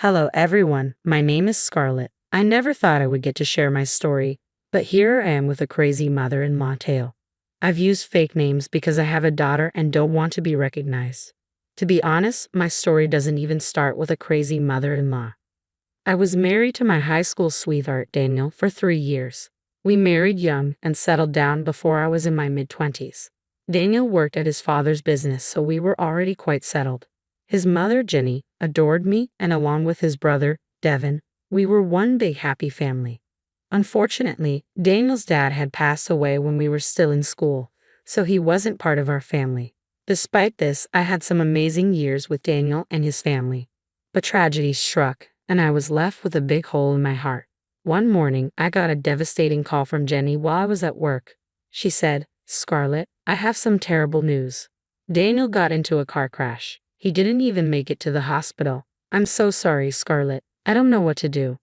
Hello everyone, my name is Scarlett. I never thought I would get to share my story, but here I am with a crazy mother-in-law tale. I've used fake names because I have a daughter and don't want to be recognized. To be honest, my story doesn't even start with a crazy mother-in-law. I was married to my high school sweetheart Daniel for 3 years. We married young and settled down before I was in my mid-20s. Daniel worked at his father's business, so we were already quite settled. His mother, Jenny, adored me, and along with his brother, Devin, we were one big happy family. Unfortunately, Daniel's dad had passed away when we were still in school, so he wasn't part of our family. Despite this, I had some amazing years with Daniel and his family. But tragedy struck, and I was left with a big hole in my heart. One morning, I got a devastating call from Jenny while I was at work. She said, "Scarlett, I have some terrible news. Daniel got into a car crash. He didn't even make it to the hospital." "I'm so sorry, Scarlett. I don't know what to do."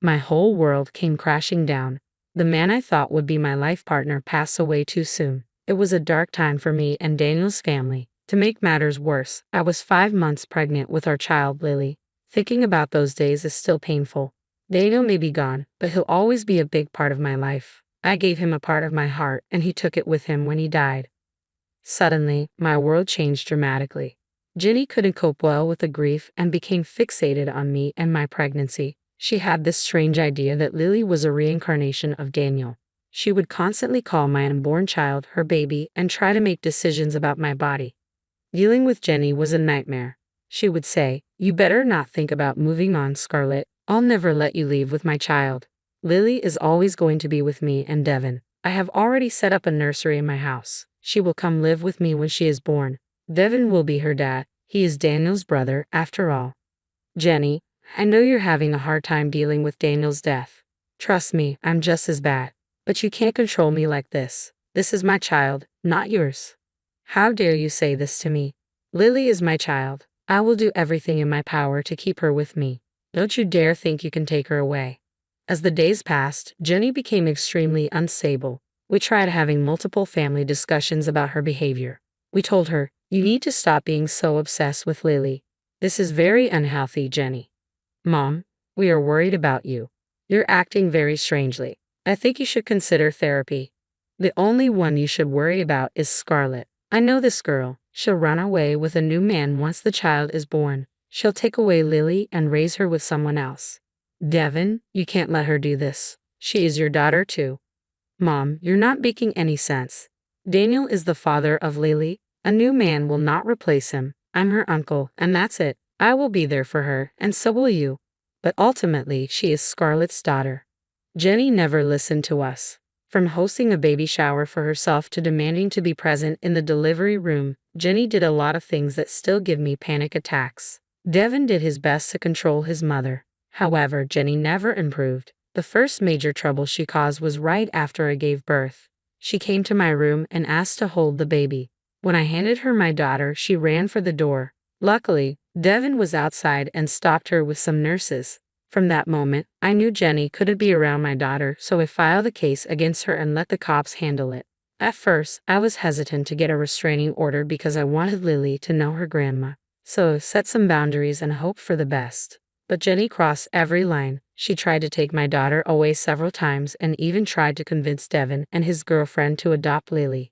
My whole world came crashing down. The man I thought would be my life partner passed away too soon. It was a dark time for me and Daniel's family. To make matters worse, I was 5 months pregnant with our child, Lily. Thinking about those days is still painful. Daniel may be gone, but he'll always be a big part of my life. I gave him a part of my heart, and he took it with him when he died. Suddenly, my world changed dramatically. Jenny couldn't cope well with the grief and became fixated on me and my pregnancy. She had this strange idea that Lily was a reincarnation of Daniel. She would constantly call my unborn child her baby and try to make decisions about my body. Dealing with Jenny was a nightmare. She would say, "You better not think about moving on, Scarlett. I'll never let you leave with my child. Lily is always going to be with me and Devin. I have already set up a nursery in my house. She will come live with me when she is born. Devin will be her dad. He is Daniel's brother, after all." "Jenny, I know you're having a hard time dealing with Daniel's death. Trust me, I'm just as bad. But you can't control me like this. This is my child, not yours." "How dare you say this to me? Lily is my child. I will do everything in my power to keep her with me. Don't you dare think you can take her away." As the days passed, Jenny became extremely unstable. We tried having multiple family discussions about her behavior. We told her, "You need to stop being so obsessed with Lily. This is very unhealthy, Jenny." "Mom, we are worried about you. You're acting very strangely. I think you should consider therapy." "The only one you should worry about is Scarlett. I know this girl. She'll run away with a new man once the child is born. She'll take away Lily and raise her with someone else." "Devin, you can't let her do this. She is your daughter too." "Mom, you're not making any sense. Daniel is the father of Lily. A new man will not replace him. I'm her uncle, and that's it. I will be there for her, and so will you. But ultimately, she is Scarlett's daughter." Jenny never listened to us. From hosting a baby shower for herself to demanding to be present in the delivery room, Jenny did a lot of things that still give me panic attacks. Devin did his best to control his mother. However, Jenny never improved. The first major trouble she caused was right after I gave birth. She came to my room and asked to hold the baby. When I handed her my daughter, she ran for the door. Luckily, Devin was outside and stopped her with some nurses. From that moment, I knew Jenny couldn't be around my daughter, so I filed a case against her and let the cops handle it. At first, I was hesitant to get a restraining order because I wanted Lily to know her grandma. So I set some boundaries and hoped for the best. But Jenny crossed every line. She tried to take my daughter away several times and even tried to convince Devin and his girlfriend to adopt Lily.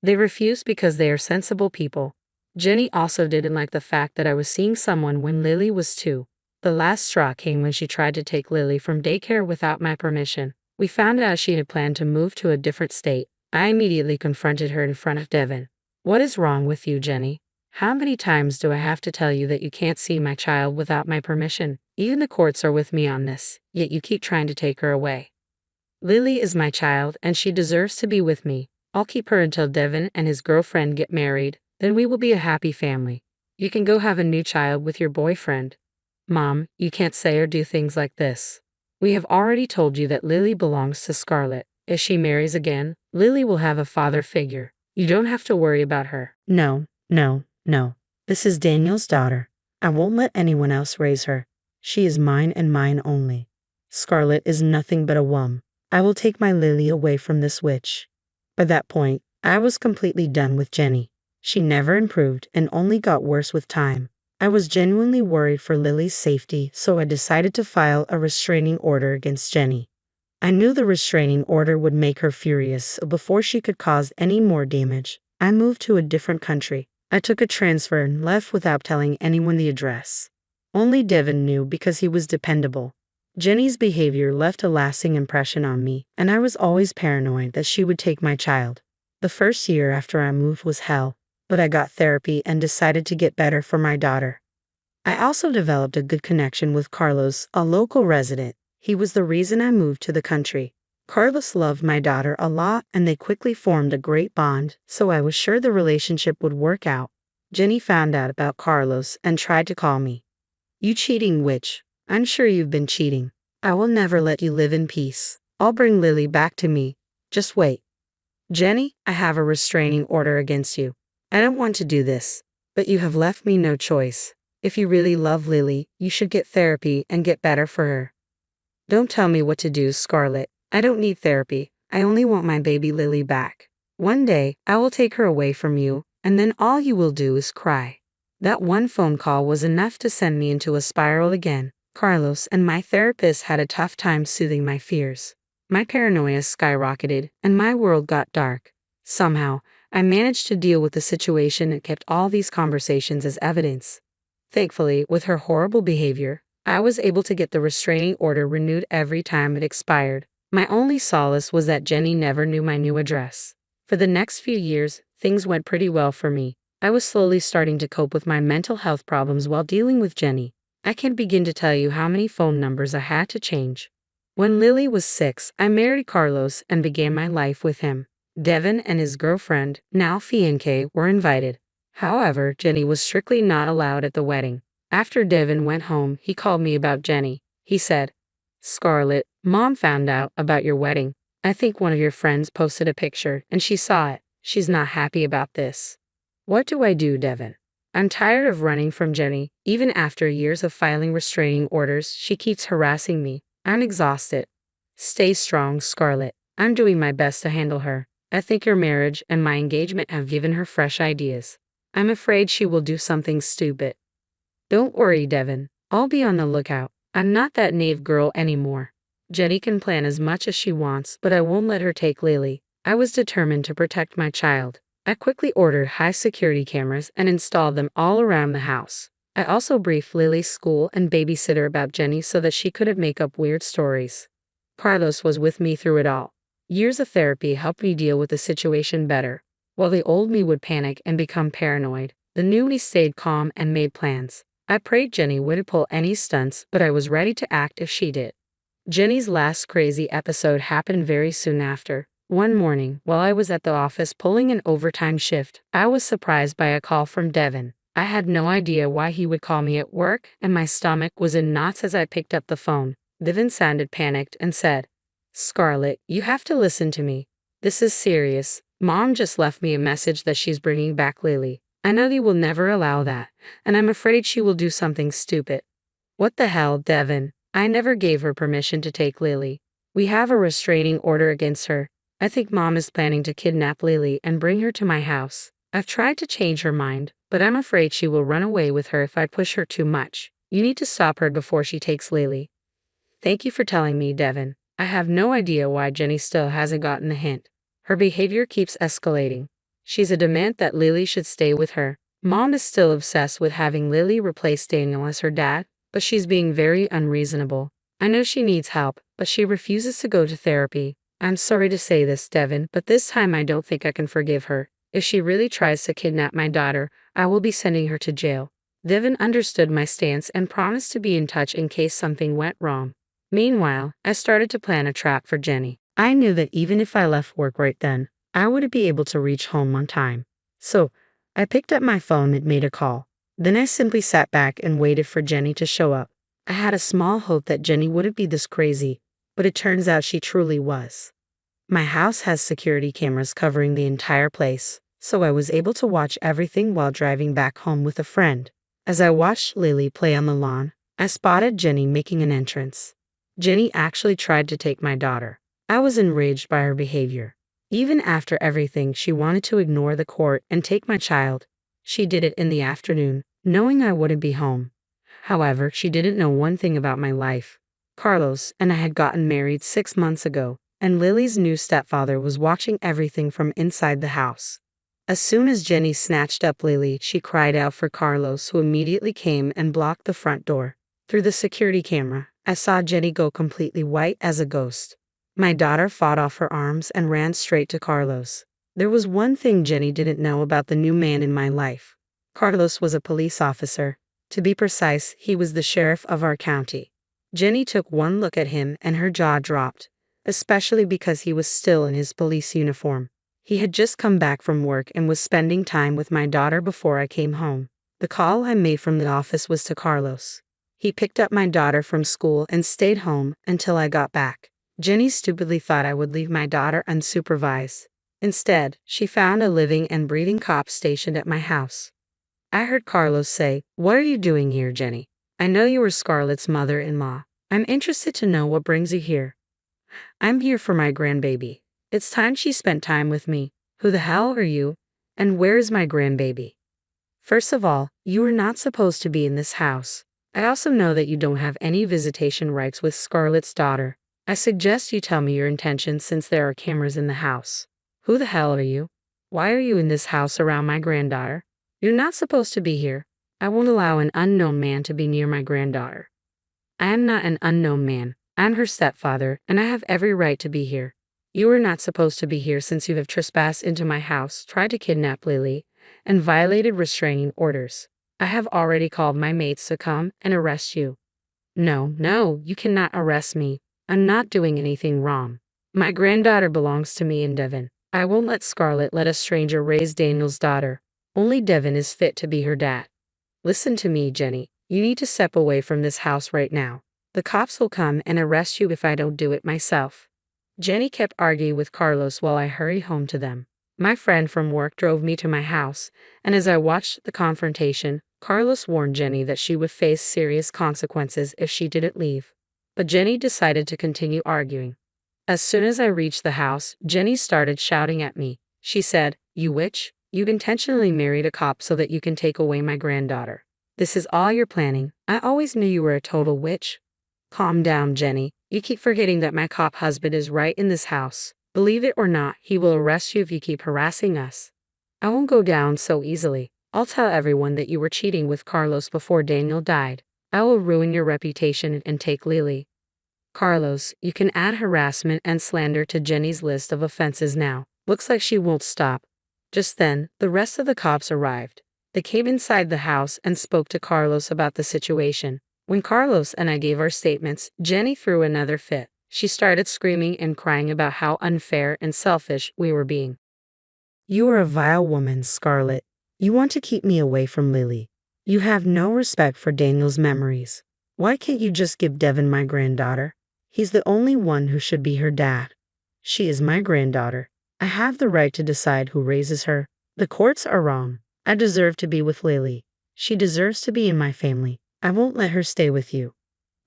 They refused because they are sensible people. Jenny also didn't like the fact that I was seeing someone when Lily was 2. The last straw came when she tried to take Lily from daycare without my permission. We found out she had planned to move to a different state. I immediately confronted her in front of Devin. "What is wrong with you, Jenny? How many times do I have to tell you that you can't see my child without my permission? Even the courts are with me on this, yet you keep trying to take her away. Lily is my child, and she deserves to be with me. I'll keep her until Devin and his girlfriend get married. Then we will be a happy family. You can go have a new child with your boyfriend." "Mom, you can't say or do things like this. We have already told you that Lily belongs to Scarlett. If she marries again, Lily will have a father figure. You don't have to worry about her." "No, no, no. This is Daniel's daughter. I won't let anyone else raise her. She is mine and mine only. Scarlett is nothing but a womb. I will take my Lily away from this witch." By that point, I was completely done with Jenny. She never improved and only got worse with time. I was genuinely worried for Lily's safety, so I decided to file a restraining order against Jenny. I knew the restraining order would make her furious, so before she could cause any more damage, I moved to a different country. I took a transfer and left without telling anyone the address. Only Devin knew because he was dependable. Jenny's behavior left a lasting impression on me, and I was always paranoid that she would take my child. The first year after I moved was hell, but I got therapy and decided to get better for my daughter. I also developed a good connection with Carlos, a local resident. He was the reason I moved to the country. Carlos loved my daughter a lot, and they quickly formed a great bond, so I was sure the relationship would work out. Jenny found out about Carlos and tried to call me. "You cheating witch. I'm sure you've been cheating. I will never let you live in peace. I'll bring Lily back to me. Just wait. Jenny, I have a restraining order against you. I don't want to do this, but you have left me no choice. If you really love Lily, you should get therapy and get better for her." "Don't tell me what to do, Scarlett. I don't need therapy. I only want my baby Lily back. One day, I will take her away from you, and then all you will do is cry." That one phone call was enough to send me into a spiral again. Carlos and my therapist had a tough time soothing my fears. My paranoia skyrocketed, and my world got dark. Somehow, I managed to deal with the situation and kept all these conversations as evidence. Thankfully, with her horrible behavior, I was able to get the restraining order renewed every time it expired. My only solace was that Jenny never knew my new address. For the next few years, things went pretty well for me. I was slowly starting to cope with my mental health problems while dealing with Jenny. I can't begin to tell you how many phone numbers I had to change. When Lily was 6, I married Carlos and began my life with him. Devin and his girlfriend, now fiancée, were invited. However, Jenny was strictly not allowed at the wedding. After Devin went home, he called me about Jenny. He said, "Scarlett, Mom found out about your wedding. I think one of your friends posted a picture and she saw it. She's not happy about this." What do I do, Devin? I'm tired of running from Jenny. Even after years of filing restraining orders, she keeps harassing me. I'm exhausted. Stay strong, Scarlett. I'm doing my best to handle her. I think your marriage and my engagement have given her fresh ideas. I'm afraid she will do something stupid. Don't worry, Devin. I'll be on the lookout. I'm not that naive girl anymore. Jenny can plan as much as she wants, but I won't let her take Lily. I was determined to protect my child. I quickly ordered high-security cameras and installed them all around the house. I also briefed Lily's school and babysitter about Jenny so that she couldn't make up weird stories. Carlos was with me through it all. Years of therapy helped me deal with the situation better. While the old me would panic and become paranoid, the new me stayed calm and made plans. I prayed Jenny wouldn't pull any stunts, but I was ready to act if she did. Jenny's last crazy episode happened very soon after. One morning, while I was at the office pulling an overtime shift, I was surprised by a call from Devin. I had no idea why he would call me at work, and my stomach was in knots as I picked up the phone. Devin sounded panicked and said, "Scarlett, you have to listen to me. This is serious. Mom just left me a message that she's bringing back Lily. I know they will never allow that, and I'm afraid she will do something stupid." What the hell, Devin? I never gave her permission to take Lily. We have a restraining order against her. I think Mom is planning to kidnap Lily and bring her to my house. I've tried to change her mind, but I'm afraid she will run away with her if I push her too much. You need to stop her before she takes Lily. Thank you for telling me, Devin. I have no idea why Jenny still hasn't gotten the hint. Her behavior keeps escalating. She's adamant that Lily should stay with her. Mom is still obsessed with having Lily replace Daniel as her dad, but she's being very unreasonable. I know she needs help, but she refuses to go to therapy. I'm sorry to say this, Devin, but this time I don't think I can forgive her. If she really tries to kidnap my daughter, I will be sending her to jail. Devin understood my stance and promised to be in touch in case something went wrong. Meanwhile, I started to plan a trap for Jenny. I knew that even if I left work right then, I wouldn't be able to reach home on time. So, I picked up my phone and made a call. Then I simply sat back and waited for Jenny to show up. I had a small hope that Jenny wouldn't be this crazy, but it turns out she truly was. My house has security cameras covering the entire place, so I was able to watch everything while driving back home with a friend. As I watched Lily play on the lawn, I spotted Jenny making an entrance. Jenny actually tried to take my daughter. I was enraged by her behavior. Even after everything, she wanted to ignore the court and take my child. She did it in the afternoon, knowing I wouldn't be home. However, she didn't know one thing about my life. Carlos and I had gotten married 6 months ago, and Lily's new stepfather was watching everything from inside the house. As soon as Jenny snatched up Lily, she cried out for Carlos, who immediately came and blocked the front door. Through the security camera, I saw Jenny go completely white as a ghost. My daughter fought off her arms and ran straight to Carlos. There was one thing Jenny didn't know about the new man in my life. Carlos was a police officer. To be precise, he was the sheriff of our county. Jenny took one look at him and her jaw dropped, especially because he was still in his police uniform. He had just come back from work and was spending time with my daughter before I came home. The call I made from the office was to Carlos. He picked up my daughter from school and stayed home until I got back. Jenny stupidly thought I would leave my daughter unsupervised. Instead, she found a living and breathing cop stationed at my house. I heard Carlos say, "What are you doing here, Jenny? I know you were Scarlett's mother-in-law. I'm interested to know what brings you here." "I'm here for my grandbaby. It's time she spent time with me." "Who the hell are you? And where is my grandbaby?" "First of all, you are not supposed to be in this house. I also know that you don't have any visitation rights with Scarlett's daughter. I suggest you tell me your intentions since there are cameras in the house. Who the hell are you? Why are you in this house around my granddaughter? You're not supposed to be here. I won't allow an unknown man to be near my granddaughter." "I am not an unknown man. I'm her stepfather, and I have every right to be here. You are not supposed to be here since you have trespassed into my house, tried to kidnap Lily, and violated restraining orders. I have already called my mates to come and arrest you." No, you cannot arrest me. I'm not doing anything wrong. My granddaughter belongs to me and Devin. I won't let Scarlett let a stranger raise Daniel's daughter. Only Devin is fit to be her dad. Listen to me, Jenny. You need to step away from this house right now. The cops will come and arrest you if I don't do it myself. Jenny kept arguing with Carlos while I hurried home to them. My friend from work drove me to my house, and as I watched the confrontation, Carlos warned Jenny that she would face serious consequences if she didn't leave. But Jenny decided to continue arguing. As soon as I reached the house, Jenny started shouting at me. She said, "You witch, you intentionally married a cop so that you can take away my granddaughter. This is all you're planning. I always knew you were a total witch." "Calm down, Jenny. You keep forgetting that my cop husband is right in this house. Believe it or not, he will arrest you if you keep harassing us." "I won't go down so easily. I'll tell everyone that you were cheating with Carlos before Daniel died. I will ruin your reputation and take Lily." "Carlos, you can add harassment and slander to Jenny's list of offenses now. Looks like she won't stop." Just then, the rest of the cops arrived. They came inside the house and spoke to Carlos about the situation. When Carlos and I gave our statements, Jenny threw another fit. She started screaming and crying about how unfair and selfish we were being. "You are a vile woman, Scarlett. You want to keep me away from Lily. You have no respect for Daniel's memories. Why can't you just give Devin my granddaughter? He's the only one who should be her dad. She is my granddaughter. I have the right to decide who raises her. The courts are wrong. I deserve to be with Lily. She deserves to be in my family. I won't let her stay with you."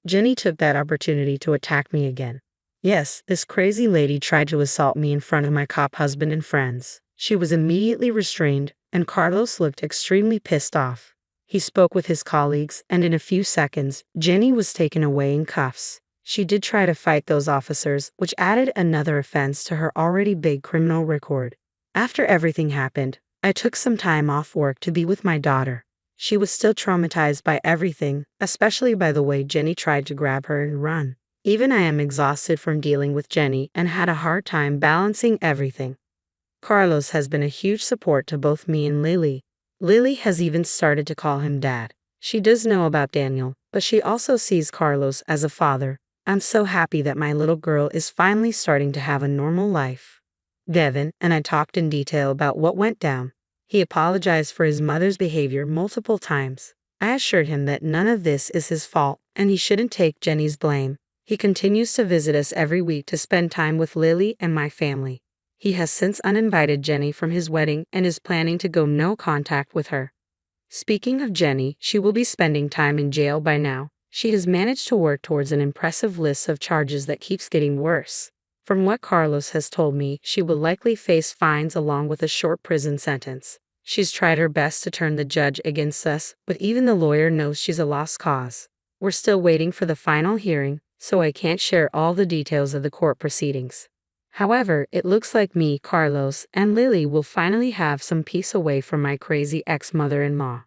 Jenny took that opportunity to attack me again. Yes, this crazy lady tried to assault me in front of my cop husband and friends. She was immediately restrained, and Carlos looked extremely pissed off. He spoke with his colleagues, and in a few seconds, Jenny was taken away in cuffs. She did try to fight those officers, which added another offense to her already big criminal record. After everything happened, I took some time off work to be with my daughter. She was still traumatized by everything, especially by the way Jenny tried to grab her and run. Even I am exhausted from dealing with Jenny and had a hard time balancing everything. Carlos has been a huge support to both me and Lily. Lily has even started to call him dad. She does know about Daniel, but she also sees Carlos as a father. I'm so happy that my little girl is finally starting to have a normal life. Devin and I talked in detail about what went down. He apologized for his mother's behavior multiple times. I assured him that none of this is his fault, and he shouldn't take Jenny's blame. He continues to visit us every week to spend time with Lily and my family. He has since uninvited Jenny from his wedding and is planning to go no contact with her. Speaking of Jenny, she will be spending time in jail by now. She has managed to work towards an impressive list of charges that keeps getting worse. From what Carlos has told me, she will likely face fines along with a short prison sentence. She's tried her best to turn the judge against us, but even the lawyer knows she's a lost cause. We're still waiting for the final hearing, so I can't share all the details of the court proceedings. However, it looks like me, Carlos, and Lily will finally have some peace away from my crazy ex-mother-in-law.